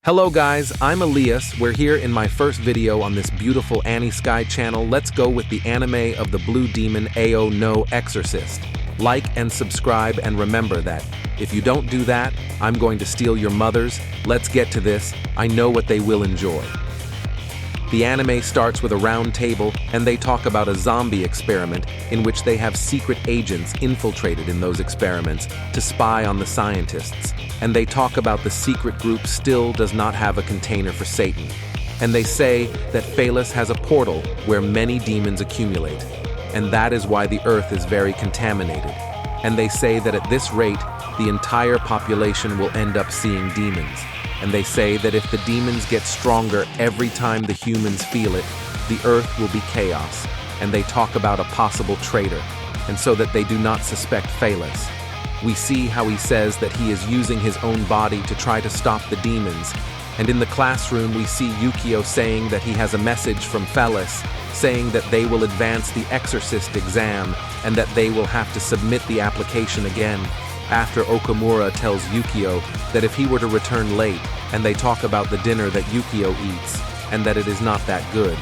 Hello guys, I'm Elias. We're here in my first video on this beautiful Annie Sky channel. Let's go with the anime of the blue demon Ao no Exorcist. Like and subscribe, and remember that if you don't do that, I'm going to steal your mothers. Let's get to this. I know what they will enjoy. The anime starts with a round table, and they talk about a zombie experiment in which they have secret agents infiltrated in those experiments to spy on the scientists. And they talk about the secret group still does not have a container for Satan. And they say that Phalus has a portal where many demons accumulate. And that is why the earth is very contaminated. And they say that at this rate, the entire population will end up seeing demons. And they say that if the demons get stronger every time the humans feel it, the earth will be chaos. And they talk about a possible traitor, and so that they do not suspect Phalus. We see how he says that he is using his own body to try to stop the demons. And in the classroom we see Yukio saying that he has a message from Phalus, saying that they will advance the Exorcist exam and that they will have to submit the application again. After Okamura tells Yukio that if he were to return late, and they talk about the dinner that Yukio eats, and that it is not that good.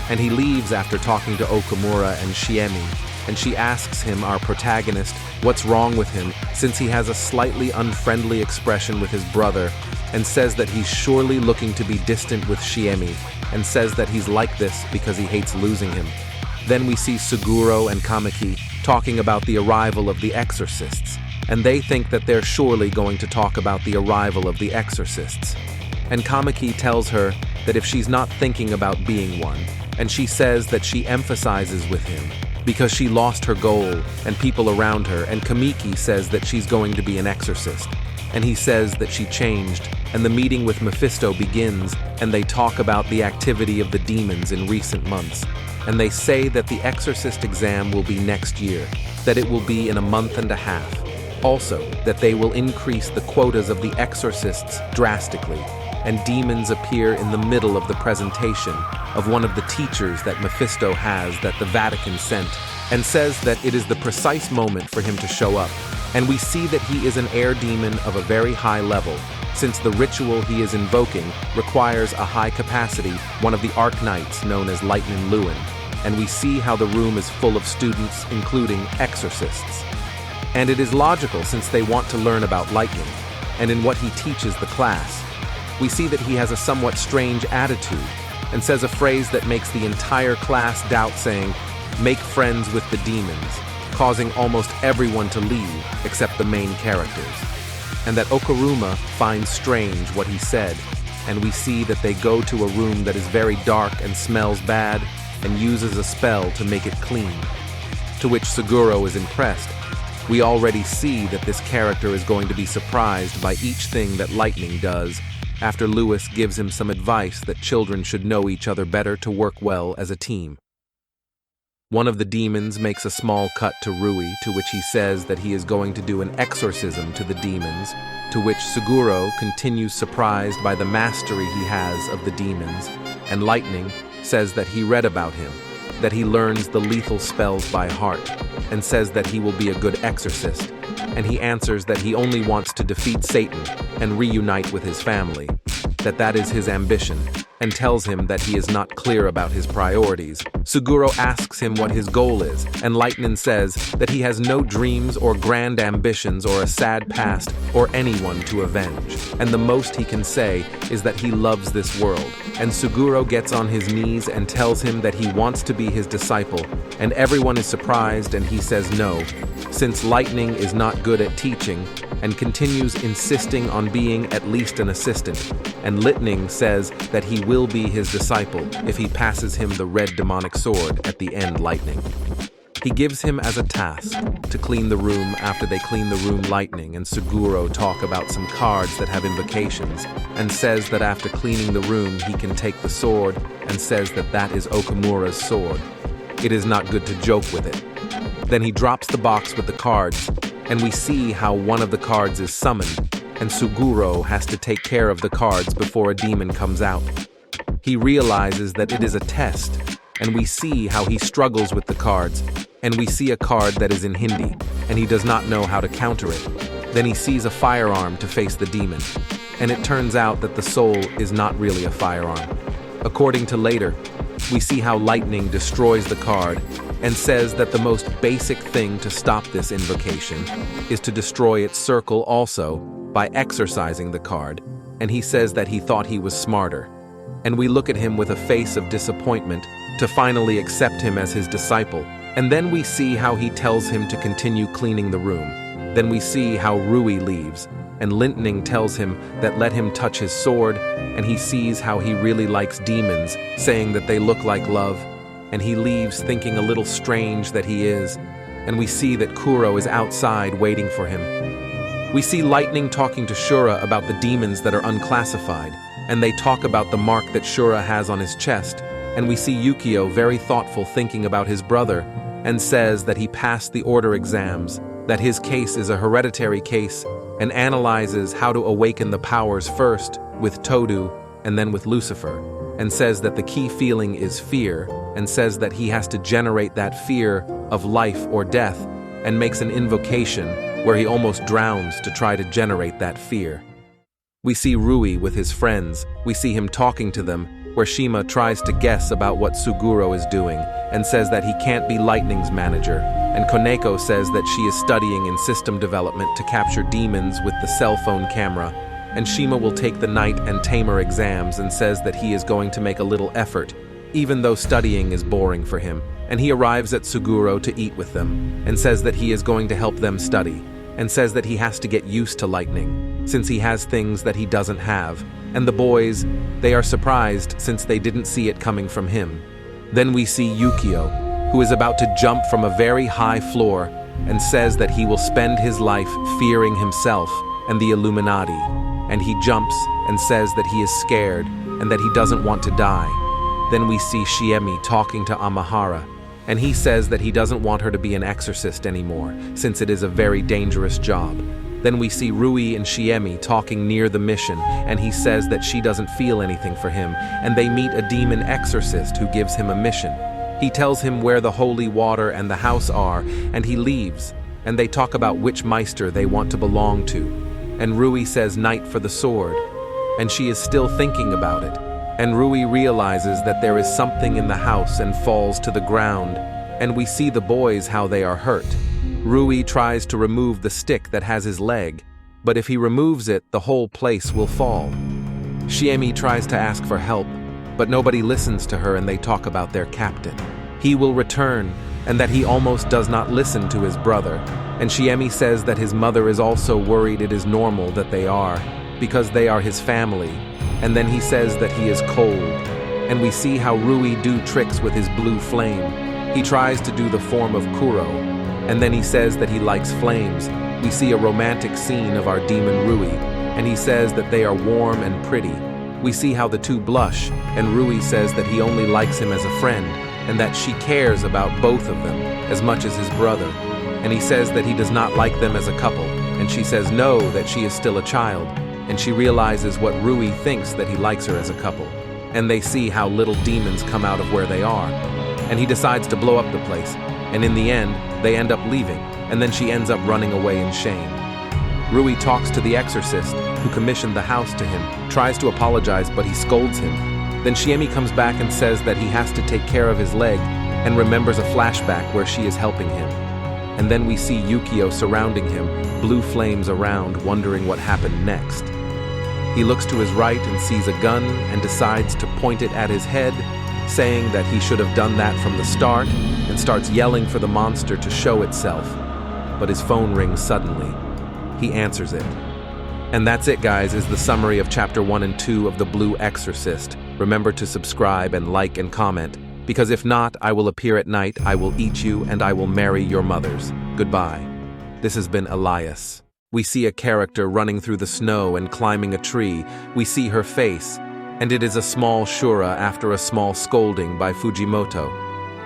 And he leaves after talking to Okamura and Shiemi, and she asks him, our protagonist, what's wrong with him, since he has a slightly unfriendly expression with his brother, and says that he's surely looking to be distant with Shiemi, and says that he's like this because he hates losing him. Then we see Suguro and Kamiki talking about the arrival of the Exorcists, and they think that they're surely going to talk about the arrival of the Exorcists. And Kamiki tells her that if she's not thinking about being one, and she says that she emphasizes with him because she lost her goal and people around her, and Kamiki says that she's going to be an exorcist. And he says that she changed, and the meeting with Mephisto begins, and they talk about the activity of the demons in recent months. And they say that the Exorcist exam will be next year, that it will be in a month and a half. Also, that they will increase the quotas of the exorcists drastically, and demons appear in the middle of the presentation of one of the teachers that Mephisto has that the Vatican sent, and says that it is the precise moment for him to show up. And we see that he is an air demon of a very high level, since the ritual he is invoking requires a high capacity, one of the Archknights known as Lightning Lewin. And we see how the room is full of students, including exorcists. And it is logical since they want to learn about lightning, and in what he teaches the class. We see that he has a somewhat strange attitude, and says a phrase that makes the entire class doubt, saying, "Make friends with the demons," causing almost everyone to leave except the main characters. And that Okaruma finds strange what he said, and we see that they go to a room that is very dark and smells bad, and uses a spell to make it clean. To which Suguro is impressed. We already see that this character is going to be surprised by each thing that Lightning does, after Lewis gives him some advice that children should know each other better to work well as a team. One of the demons makes a small cut to Rui, to which he says that he is going to do an exorcism to the demons, to which Suguro continues surprised by the mastery he has of the demons, and Lightning says that he read about him, that he learns the lethal spells by heart, and says that he will be a good exorcist, and he answers that he only wants to defeat Satan and reunite with his family, that is his ambition, and tells him that he is not clear about his priorities. Suguro asks him what his goal is, and Lightning says that he has no dreams or grand ambitions or a sad past or anyone to avenge, and the most he can say is that he loves this world. And Suguro gets on his knees and tells him that he wants to be his disciple, and everyone is surprised, and he says no, since Lightning is not good at teaching, and continues insisting on being at least an assistant, and Lightning says that he will be his disciple if he passes him the red demonic sword at the end. Lightning. He gives him as a task to clean the room. After they clean the room, Lightning and Suguro talk about some cards that have invocations, and says that after cleaning the room he can take the sword, and says that that is Okamura's sword. It is not good to joke with it. Then he drops the box with the cards, and we see how one of the cards is summoned, and Suguro has to take care of the cards before a demon comes out. He realizes that it is a test, and we see how he struggles with the cards, and we see a card that is in Hindi, and he does not know how to counter it. Then he sees a firearm to face the demon, and it turns out that the soul is not really a firearm. According to later, we see how lightning destroys the card and says that the most basic thing to stop this invocation is to destroy its circle also by exorcising the card, and he says that he thought he was smarter. And we look at him with a face of disappointment to finally accept him as his disciple. And then we see how he tells him to continue cleaning the room. Then we see how Rui leaves, and Lintning tells him that let him touch his sword, and he sees how he really likes demons, saying that they look like love, and he leaves thinking a little strange that he is, and we see that Kuro is outside waiting for him. We see Lightning talking to Shura about the demons that are unclassified, and they talk about the mark that Shura has on his chest, and we see Yukio very thoughtful thinking about his brother, and says that he passed the order exams, that his case is a hereditary case, and analyzes how to awaken the powers first with Todo and then with Lucifer, and says that the key feeling is fear, and says that he has to generate that fear of life or death, and makes an invocation where he almost drowns to try to generate that fear. We see Rui with his friends. We see him talking to them, where Shima tries to guess about what Suguro is doing and says that he can't be Lightning's manager, and Koneko says that she is studying in system development to capture demons with the cell phone camera, and Shima will take the Night and Tamer exams and says that he is going to make a little effort, even though studying is boring for him, and he arrives at Suguro to eat with them, and says that he is going to help them study, and says that he has to get used to Lightning, since he has things that he doesn't have, and the boys, they are surprised since they didn't see it coming from him. Then we see Yukio, who is about to jump from a very high floor and says that he will spend his life fearing himself and the Illuminati, and he jumps and says that he is scared and that he doesn't want to die. Then we see Shiemi talking to Amahara, and he says that he doesn't want her to be an exorcist anymore, since it is a very dangerous job. Then we see Rui and Shiemi talking near the mission, and he says that she doesn't feel anything for him, and they meet a demon exorcist who gives him a mission. He tells him where the holy water and the house are, and he leaves, and they talk about which Meister they want to belong to. And Rui says Knight for the sword, and she is still thinking about it. And Rui realizes that there is something in the house and falls to the ground, and we see the boys how they are hurt. Rui tries to remove the stick that has his leg, but if he removes it, the whole place will fall. Shiemi tries to ask for help, but nobody listens to her and they talk about their captain. He will return, and that he almost does not listen to his brother, and Shiemi says that his mother is also worried it is normal that they are, because they are his family, and then he says that he is cold, and we see how Rui do tricks with his blue flame. He tries to do the form of Kuro, and then he says that he likes flames. We see a romantic scene of our demon Rui, and he says that they are warm and pretty. We see how the two blush, and Rui says that he only likes him as a friend, and that she cares about both of them as much as his brother. And he says that he does not like them as a couple, and she says no, that she is still a child, and she realizes what Rui thinks, that he likes her as a couple. And they see how little demons come out of where they are, and he decides to blow up the place, and in the end, they end up leaving, and then she ends up running away in shame. Rui talks to the exorcist, who commissioned the house to him, tries to apologize, but he scolds him. Then Shiemi comes back and says that he has to take care of his leg, and remembers a flashback where she is helping him. And then we see Yukio surrounding him, blue flames around, wondering what happened next. He looks to his right and sees a gun and decides to point it at his head, saying that he should have done that from the start, and starts yelling for the monster to show itself. But his phone rings suddenly. He answers it. And that's it, guys, is the summary of Chapter 1 and 2 of The Blue Exorcist. Remember to subscribe and like and comment, because if not, I will appear at night, I will eat you, and I will marry your mothers. Goodbye. This has been Elias. We see a character running through the snow and climbing a tree. We see her face, and it is a small Shura after a small scolding by Fujimoto.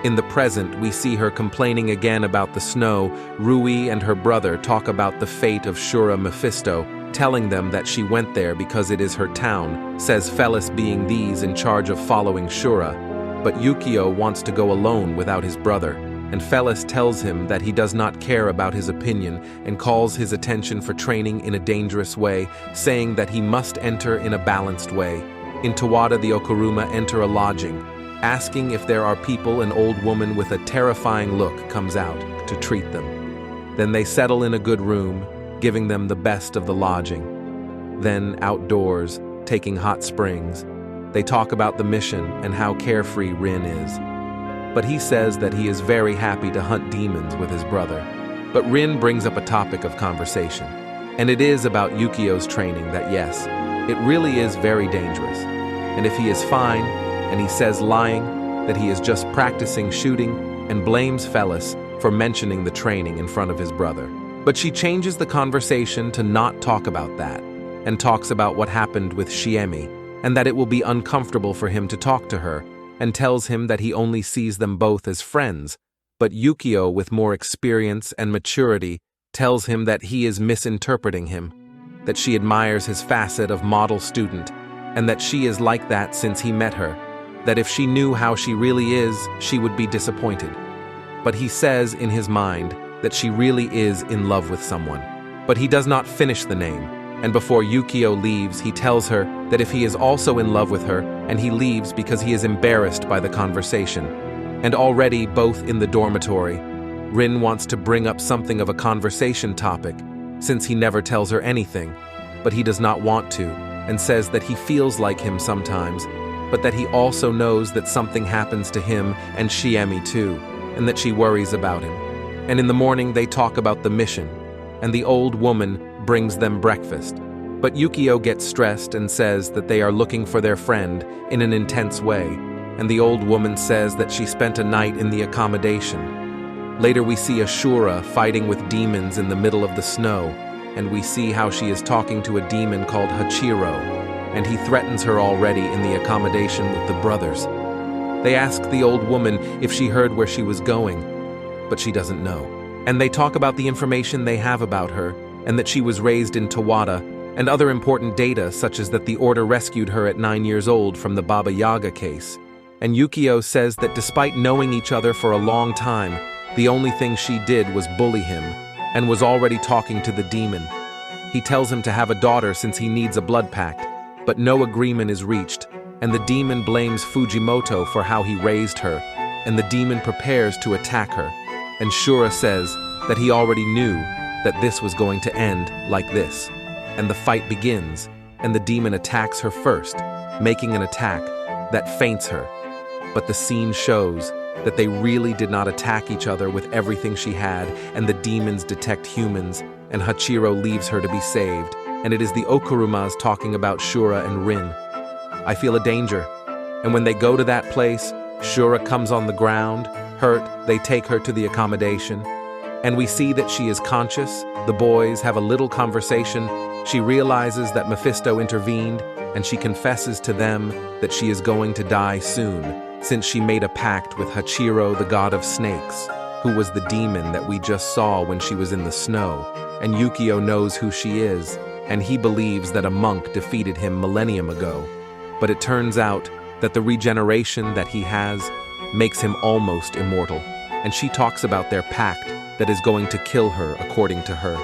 In the present, we see her complaining again about the snow. Rui and her brother talk about the fate of Shura Mephisto, telling them that she went there because it is her town, says Felis being these in charge of following Shura. But Yukio wants to go alone without his brother, and Fellis tells him that he does not care about his opinion and calls his attention for training in a dangerous way, saying that he must enter in a balanced way. In Tawada, the Okuruma enter a lodging, asking if there are people. An old woman with a terrifying look comes out to treat them. Then they settle in a good room, giving them the best of the lodging. Then outdoors, taking hot springs, they talk about the mission and how carefree Rin is. But he says that he is very happy to hunt demons with his brother. But Rin brings up a topic of conversation, and it is about Yukio's training that yes, it really is very dangerous. And if he is fine, and he says lying, that he is just practicing shooting, and blames Fellis for mentioning the training in front of his brother. But she changes the conversation to not talk about that, and talks about what happened with Shiemi, and that it will be uncomfortable for him to talk to her, and tells him that he only sees them both as friends. But Yukio, with more experience and maturity, tells him that he is misinterpreting him, that she admires his facet of model student, and that she is like that since he met her, that if she knew how she really is, she would be disappointed. But he says in his mind that she really is in love with someone. But he does not finish the name, and before Yukio leaves, he tells her that if he is also in love with her, and he leaves because he is embarrassed by the conversation. And already, both in the dormitory, Rin wants to bring up something of a conversation topic, since he never tells her anything, but he does not want to, and says that he feels like him sometimes, but that he also knows that something happens to him and Shiemi too, and that she worries about him. And in the morning they talk about the mission, and the old woman brings them breakfast. But Yukio gets stressed and says that they are looking for their friend in an intense way, and the old woman says that she spent a night in the accommodation. Later we see Ashura fighting with demons in the middle of the snow, and we see how she is talking to a demon called Hachiro, and he threatens her already in the accommodation with the brothers. They ask the old woman if she heard where she was going, but she doesn't know. And they talk about the information they have about her, and that she was raised in Tawada, and other important data such as that the Order rescued her at 9 years old from the Baba Yaga case. And Yukio says that despite knowing each other for a long time, the only thing she did was bully him, and was already talking to the demon. He tells him to have a daughter since he needs a blood pact, but no agreement is reached, and the demon blames Fujimoto for how he raised her, and the demon prepares to attack her. And Shura says that he already knew that this was going to end like this. And the fight begins, and the demon attacks her first, making an attack that faints her. But the scene shows that they really did not attack each other with everything she had, and the demons detect humans, and Hachiro leaves her to be saved, and it is the Okurumas talking about Shura and Rin. I feel a danger, and when they go to that place, Shura comes on the ground, hurt. They take her to the accommodation, and we see that she is conscious. The boys have a little conversation. She realizes that Mephisto intervened, and she confesses to them that she is going to die soon, since she made a pact with Hachiro, the god of snakes, who was the demon that we just saw when she was in the snow. And Yukio knows who she is, and he believes that a monk defeated him millennium ago. But it turns out that the regeneration that he has makes him almost immortal. And she talks about their pact that is going to kill her according to her.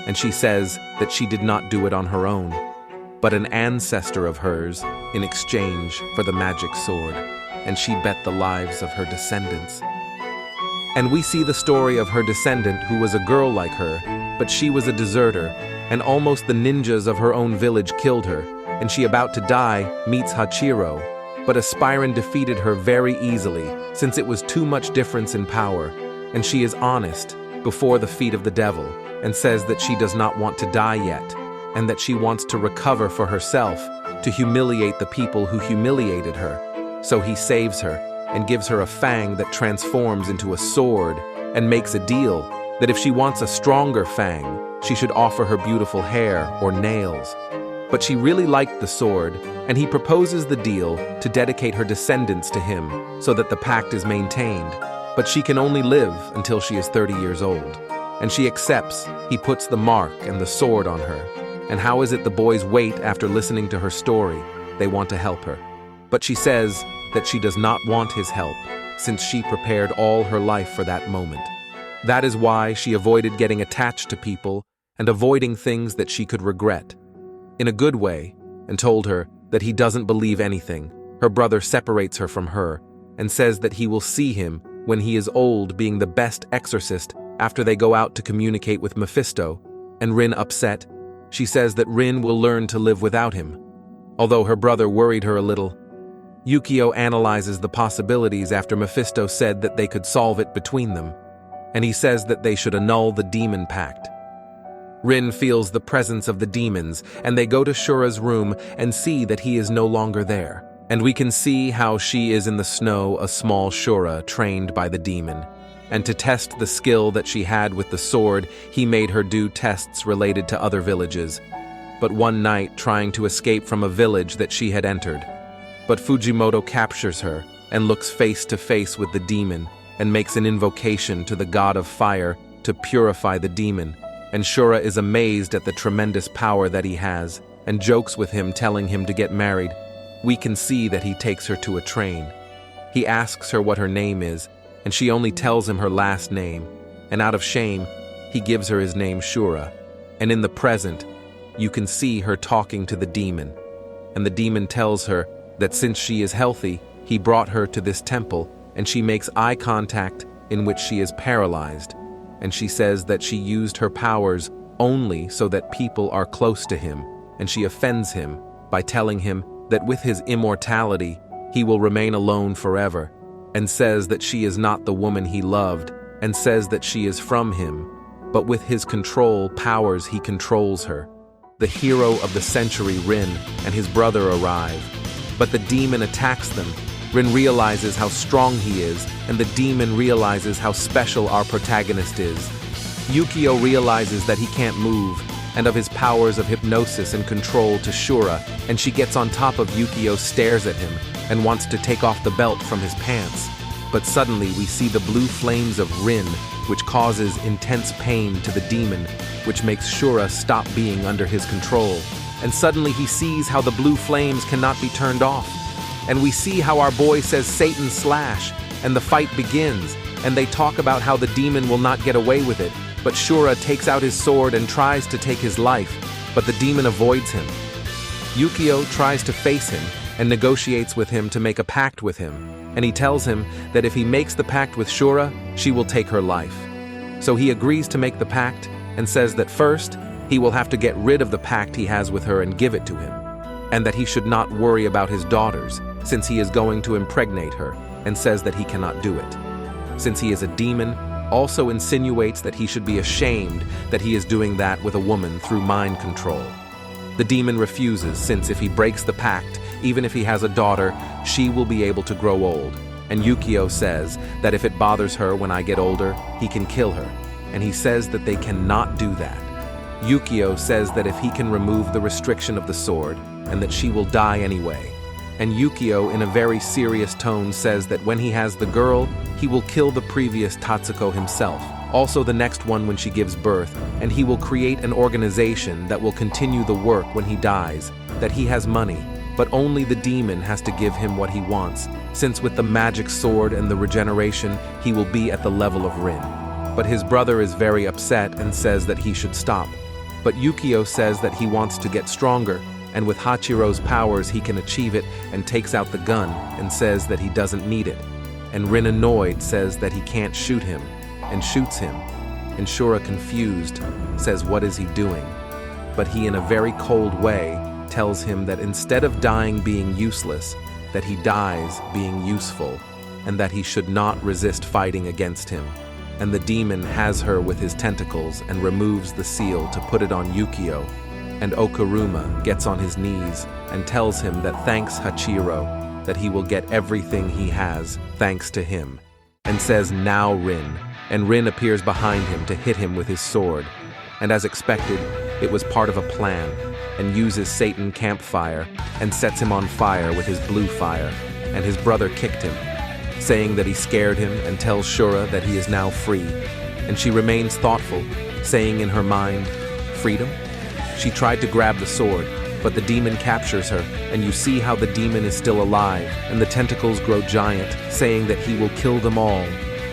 And she says that she did not do it on her own, but an ancestor of hers in exchange for the magic sword. And she bet the lives of her descendants. And we see the story of her descendant who was a girl like her, but she was a deserter, and almost the ninjas of her own village killed her, and she about to die meets Hachiro, but Aspirin defeated her very easily since it was too much difference in power, and she is honest before the feet of the devil and says that she does not want to die yet, and that she wants to recover for herself, to humiliate the people who humiliated her. So he saves her and gives her a fang that transforms into a sword, and makes a deal that if she wants a stronger fang, she should offer her beautiful hair or nails. But she really liked the sword, and he proposes the deal to dedicate her descendants to him so that the pact is maintained. But she can only live until she is 30 years old. And she accepts. He puts the mark and the sword on her. And how is it the boys wait after listening to her story? They want to help her. But she says that she does not want his help, since she prepared all her life for that moment. That is why she avoided getting attached to people and avoiding things that she could regret. In a good way, and told her that he doesn't believe anything, her brother separates her from her and says that he will see him when he is old being the best exorcist after they go out to communicate with Mephisto, and Rin upset. She says that Rin will learn to live without him. Although her brother worried her a little, Yukio analyzes the possibilities after Mephisto said that they could solve it between them, and he says that they should annul the demon pact. Rin feels the presence of the demons, and they go to Shura's room and see that he is no longer there. And we can see how she is in the snow, a small Shura trained by the demon. And to test the skill that she had with the sword, he made her do tests related to other villages. But one night, trying to escape from a village that she had entered. But Fujimoto captures her and looks face to face with the demon and makes an invocation to the god of fire to purify the demon. And Shura is amazed at the tremendous power that he has and jokes with him, telling him to get married. We can see that he takes her to a train. He asks her what her name is, and she only tells him her last name, and out of shame, he gives her his name Shura. And in the present, you can see her talking to the demon, and the demon tells her that since she is healthy, he brought her to this temple, and she makes eye contact in which she is paralyzed, and she says that she used her powers only so that people are close to him, and she offends him by telling him that with his immortality, he will remain alone forever, and says that she is not the woman he loved, and says that she is from him, but with his control powers he controls her. The hero of the century, Rin, and his brother arrive, but the demon attacks them. Rin realizes how strong he is, and the demon realizes how special our protagonist is. Yukio realizes that he can't move, and of his powers of hypnosis and control to Shura, and she gets on top of Yukio, stares at him, and wants to take off the belt from his pants. But suddenly we see the blue flames of Rin, which causes intense pain to the demon, which makes Shura stop being under his control. And suddenly he sees how the blue flames cannot be turned off. And we see how our boy says Satan slash, and the fight begins, and they talk about how the demon will not get away with it, but Shura takes out his sword and tries to take his life, but the demon avoids him. Yukio tries to face him and negotiates with him to make a pact with him, and he tells him that if he makes the pact with Shura, she will take her life. So he agrees to make the pact and says that first, he will have to get rid of the pact he has with her and give it to him, and that he should not worry about his daughters, since he is going to impregnate her, and says that he cannot do it. Since he is a demon, also insinuates that he should be ashamed that he is doing that with a woman through mind control. The demon refuses, since if he breaks the pact, even if he has a daughter, she will be able to grow old. And Yukio says that if it bothers her when I get older, he can kill her. And he says that they cannot do that. Yukio says that if he can remove the restriction of the sword, and that she will die anyway. And Yukio, in a very serious tone, says that when he has the girl, he will kill the previous Tatsuko himself, also the next one when she gives birth, and he will create an organization that will continue the work when he dies, that he has money, but only the demon has to give him what he wants, since with the magic sword and the regeneration, he will be at the level of Rin. But his brother is very upset and says that he should stop. But Yukio says that he wants to get stronger, and with Hachiro's powers he can achieve it, and takes out the gun and says that he doesn't need it. And Rin, annoyed, says that he can't shoot him, and shoots him. And Shura, confused, says what is he doing? But he, in a very cold way, tells him that instead of dying being useless, that he dies being useful, and that he should not resist fighting against him. And the demon has her with his tentacles and removes the seal to put it on Yukio. And Okuruma gets on his knees and tells him that thanks Hachiro, that he will get everything he has thanks to him, and says now Rin, and Rin appears behind him to hit him with his sword. And as expected, it was part of a plan, and uses Satan campfire and sets him on fire with his blue fire, and his brother kicked him, saying that he scared him, and tells Shura that he is now free. And she remains thoughtful, saying in her mind, freedom? She tried to grab the sword, but the demon captures her, and you see how the demon is still alive, and the tentacles grow giant, saying that he will kill them all.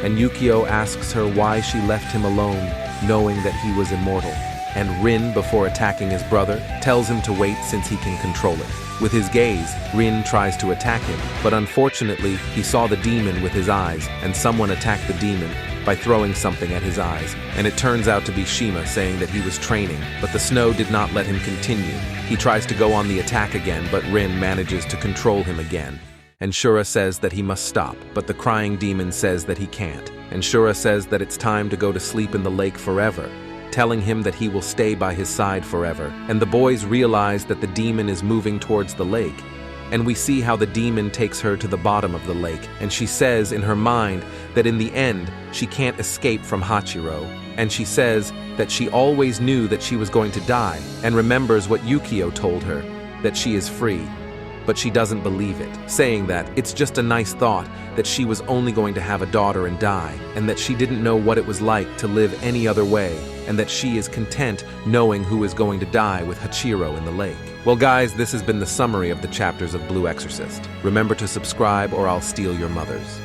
And Yukio asks her why she left him alone, knowing that he was immortal. And Rin, before attacking his brother, tells him to wait since he can control it. With his gaze, Rin tries to attack him, but unfortunately, he saw the demon with his eyes, and someone attacked the demon by throwing something at his eyes. And it turns out to be Shima, saying that he was training, but the snow did not let him continue. He tries to go on the attack again, but Rin manages to control him again. And Shura says that he must stop, but the crying demon says that he can't. And Shura says that it's time to go to sleep in the lake forever, telling him that he will stay by his side forever. And the boys realize that the demon is moving towards the lake. And we see how the demon takes her to the bottom of the lake, and she says in her mind that in the end, she can't escape from Hachiro. And she says that she always knew that she was going to die, and remembers what Yukio told her, that she is free. But she doesn't believe it, saying that it's just a nice thought that she was only going to have a daughter and die, and that she didn't know what it was like to live any other way, and that she is content knowing who is going to die with Hachiro in the lake. Well guys, this has been the summary of the chapters of Blue Exorcist. Remember to subscribe or I'll steal your mothers.